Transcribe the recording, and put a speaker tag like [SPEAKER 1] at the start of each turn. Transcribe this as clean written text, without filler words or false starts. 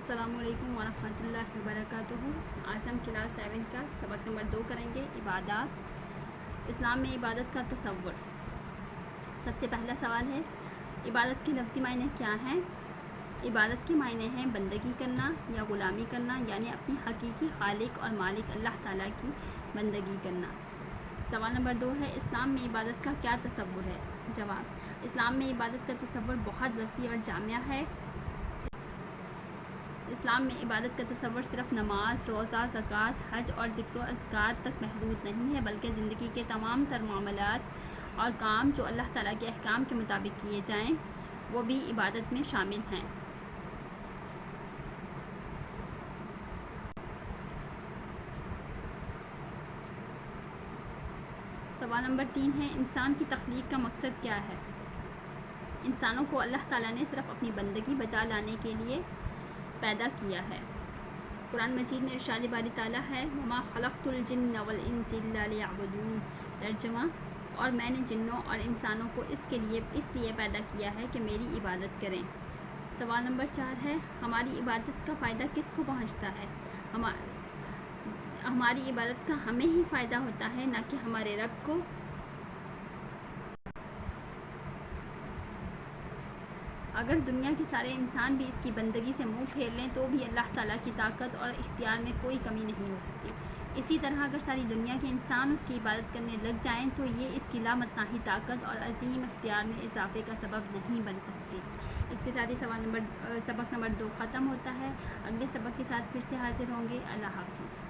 [SPEAKER 1] السلام علیکم ورحمۃ اللہ وبرکاتہ۔ آج ہم کلاس 7 کا سبق نمبر 2 کریں گے، عبادات۔ اسلام میں عبادت کا تصور۔ سب سے پہلا سوال ہے، عبادت کے لفظی معنی کیا ہیں؟ عبادت کے معنی ہیں بندگی کرنا یا غلامی کرنا، یعنی اپنی حقیقی خالق اور مالک اللہ تعالیٰ کی بندگی کرنا۔ سوال نمبر 2 ہے، اسلام میں عبادت کا کیا تصور ہے؟ جواب، اسلام میں عبادت کا تصور بہت وسیع اور جامع ہے۔ اسلام میں عبادت کا تصور صرف نماز، روزہ، زکوٰۃ، حج اور ذکر و اذکار تک محدود نہیں ہے، بلکہ زندگی کے تمام تر معاملات اور کام جو اللہ تعالیٰ کے احکام کے مطابق کیے جائیں وہ بھی عبادت میں شامل ہیں۔ سوال نمبر 3 ہے، انسان کی تخلیق کا مقصد کیا ہے؟ انسانوں کو اللہ تعالیٰ نے صرف اپنی بندگی بجا لانے کے لیے پیدا کیا ہے۔ قرآن مجید میں ارشاد باری تعالیٰ ہے، وَمَا خَلَقْتُ الْجِنَّ وَالْإِنسَ إِلَّا لِيَعْبُدُونِ۔ ترجمہ، اور میں نے جنوں اور انسانوں کو اس لیے پیدا کیا ہے کہ میری عبادت کریں۔ سوال نمبر 4 ہے، ہماری عبادت کا فائدہ کس کو پہنچتا ہے؟ ہماری عبادت کا ہمیں ہی فائدہ ہوتا ہے، نہ کہ ہمارے رب کو۔ اگر دنیا کے سارے انسان بھی اس کی بندگی سے منہ پھیر لیں تو بھی اللہ تعالیٰ کی طاقت اور اختیار میں کوئی کمی نہیں ہو سکتی۔ اسی طرح اگر ساری دنیا کے انسان اس کی عبادت کرنے لگ جائیں تو یہ اس کی لامتناہی طاقت اور عظیم اختیار میں اضافے کا سبب نہیں بن سکتی۔ اس کے ساتھ ہی سبق نمبر 2 ختم ہوتا ہے۔ اگلے سبق کے ساتھ پھر سے حاضر ہوں گے۔ اللہ حافظ۔